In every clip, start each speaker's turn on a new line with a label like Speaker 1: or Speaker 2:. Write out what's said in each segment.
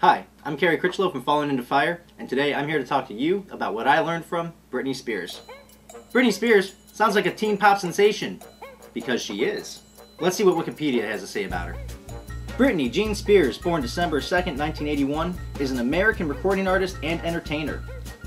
Speaker 1: Hi, I'm Carrie Critchlow from Falling Into Fire, and today I'm here to talk to you about what I learned from Britney Spears. Britney Spears sounds like a teen pop sensation, because she is. Let's see what Wikipedia has to say about her. Britney Jean Spears, born December 2nd, 1981, is an American recording artist and entertainer.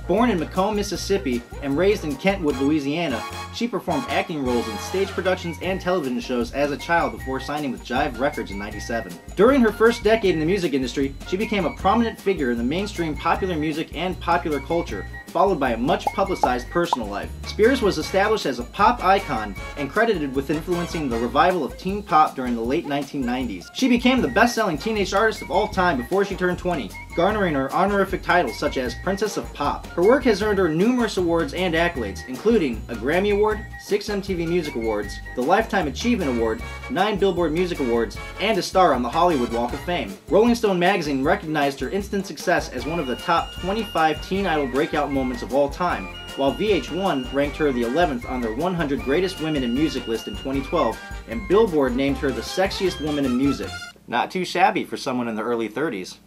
Speaker 1: Born in Macomb, Mississippi, and raised in Kentwood, Louisiana, she performed acting roles in stage productions and television shows as a child before signing with Jive Records in '97. During her first decade in the music industry, she became a prominent figure in the mainstream popular music and popular culture, followed by a much publicized personal life. Spears was established as a pop icon and credited with influencing the revival of teen pop during the late 1990s. She became the best-selling teenage artist of all time before she turned 20, garnering her honorific titles such as Princess of Pop. Her work has earned her numerous awards and accolades, including a Grammy Award, 6 MTV Music Awards, the Lifetime Achievement Award, 9 Billboard Music Awards, and a star on the Hollywood Walk of Fame. Rolling Stone magazine recognized her instant success as one of the top 25 teen idol breakout moments of all time, while VH1 ranked her the 11th on their 100 Greatest Women in Music list in 2012, and Billboard named her the sexiest woman in music. Not too shabby for someone in their early 30s.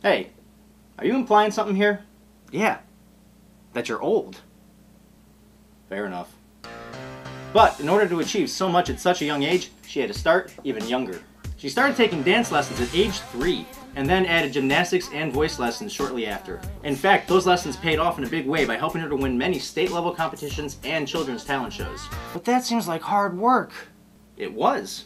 Speaker 1: Hey, are you implying something here? Yeah, that you're old. Fair enough. But in order to achieve so much at such a young age, she had to start even younger. She started taking dance lessons at age 3, and then added gymnastics and voice lessons shortly after. In fact, those lessons paid off in a big way by helping her to win many state-level competitions and children's talent shows. But that seems like hard work. It was.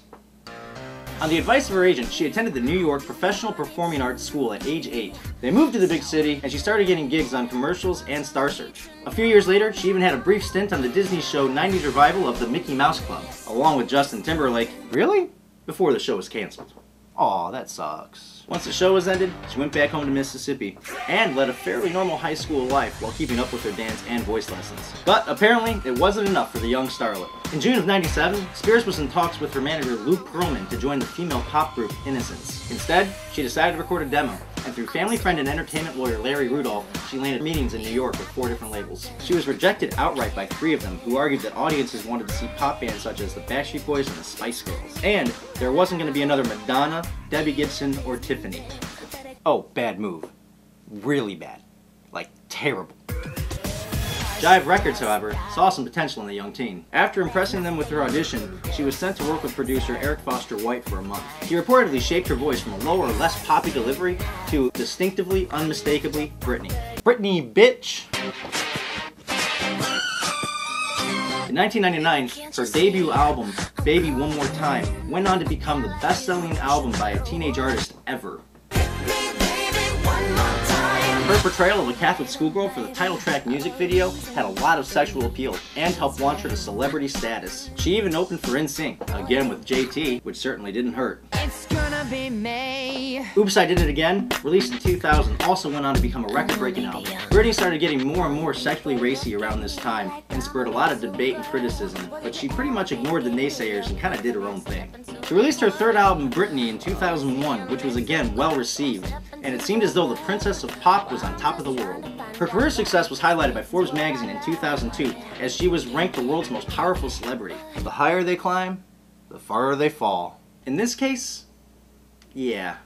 Speaker 1: On the advice of her agent, she attended the New York Professional Performing Arts School at age 8. They moved to the big city, and she started getting gigs on commercials and Star Search. A few years later, she even had a brief stint on the Disney show 90s revival of the Mickey Mouse Club, along with Justin Timberlake. Really? Before the show was canceled. Aw, that sucks. Once the show was ended, she went back home to Mississippi and led a fairly normal high school life while keeping up with her dance and voice lessons. But apparently, it wasn't enough for the young starlet. In June of '97, Spears was in talks with her manager Luke Pearlman to join the female pop group Innocence. Instead, she decided to record a demo, and through family friend and entertainment lawyer Larry Rudolph, she landed meetings in New York with 4 different labels. She was rejected outright by 3 of them, who argued that audiences wanted to see pop bands such as the Backstreet Boys and the Spice Girls. And there wasn't going to be another Madonna, Debbie Gibson, or Tiffany. Oh, bad move. Really bad. Like, terrible. Jive Records, however, saw some potential in the young teen. After impressing them with her audition, she was sent to work with producer Eric Foster White for a month. He reportedly shaped her voice from a lower, less poppy delivery to distinctively, unmistakably Britney. Britney, bitch! In 1999, her debut album, Baby One More Time, went on to become the best-selling album by a teenage artist ever. Her portrayal of a Catholic schoolgirl for the title track music video had a lot of sexual appeal and helped launch her to celebrity status. She even opened for NSYNC, again with JT, which certainly didn't hurt. It's gonna be May. Oops, I Did It Again, released in 2000, also went on to become a record-breaking album. Britney started getting more and more sexually racy around this time and spurred a lot of debate and criticism, but she pretty much ignored the naysayers and kind of did her own thing. She released her 3rd album, Britney, in 2001, which was again well-received, and it seemed as though the Princess of Pop was on top of the world. Her career success was highlighted by Forbes magazine in 2002 as she was ranked the world's most powerful celebrity. The higher they climb, the farther they fall. In this case, yeah.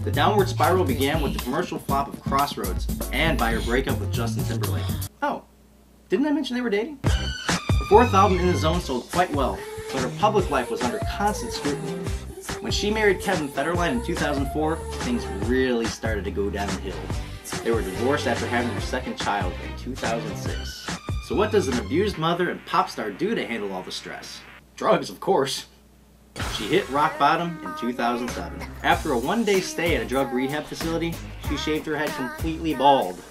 Speaker 1: The downward spiral began with the commercial flop of Crossroads and by her breakup with Justin Timberlake. Oh, didn't I mention they were dating? Her 4th album, In the Zone, sold quite well, but her public life was under constant scrutiny. When she married Kevin Federline in 2004, things really started to go downhill. They were divorced after having their 2nd child in 2006. So what does an abused mother and pop star do to handle all the stress? Drugs, of course. She hit rock bottom in 2007. After a 1-day stay at a drug rehab facility, she shaved her head completely bald.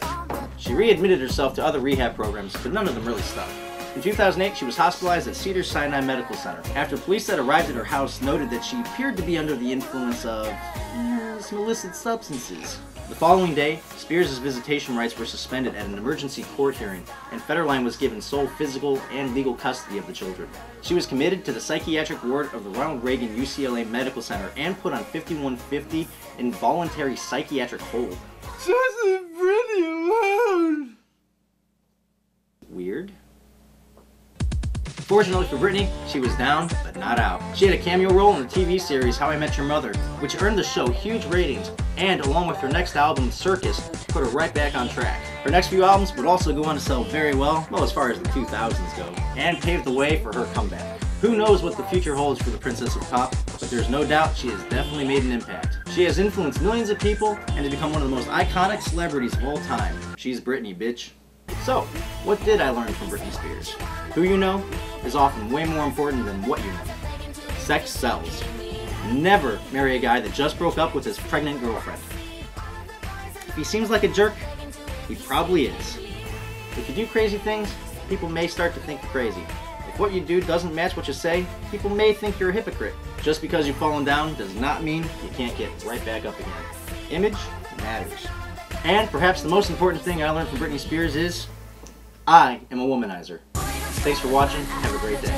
Speaker 1: She readmitted herself to other rehab programs, but none of them really stuck. In 2008, she was hospitalized at Cedars-Sinai Medical Center after police that arrived at her house noted that she appeared to be under the influence of some illicit substances. The following day, Spears' visitation rights were suspended at an emergency court hearing, and Federline was given sole physical and legal custody of the children. She was committed to the psychiatric ward of the Ronald Reagan UCLA Medical Center and put on 5150 involuntary psychiatric hold. Just leave Britney alone! Weird. Fortunately for Britney, she was down, but not out. She had a cameo role in the TV series How I Met Your Mother, which earned the show huge ratings, and along with her next album, Circus, put her right back on track. Her next few albums would also go on to sell very well as far as the 2000s go, and paved the way for her comeback. Who knows what the future holds for the Princess of Pop, but there's no doubt she has definitely made an impact. She has influenced millions of people and has become one of the most iconic celebrities of all time. She's Britney, bitch. So, what did I learn from Britney Spears? Who you know is often way more important than what you know. Sex sells. Never marry a guy that just broke up with his pregnant girlfriend. If he seems like a jerk, he probably is. If you do crazy things, people may start to think you're crazy. If what you do doesn't match what you say, people may think you're a hypocrite. Just because you've fallen down does not mean you can't get right back up again. Image matters. And perhaps the most important thing I learned from Britney Spears is, I am a womanizer. Thanks for watching. Have a great day.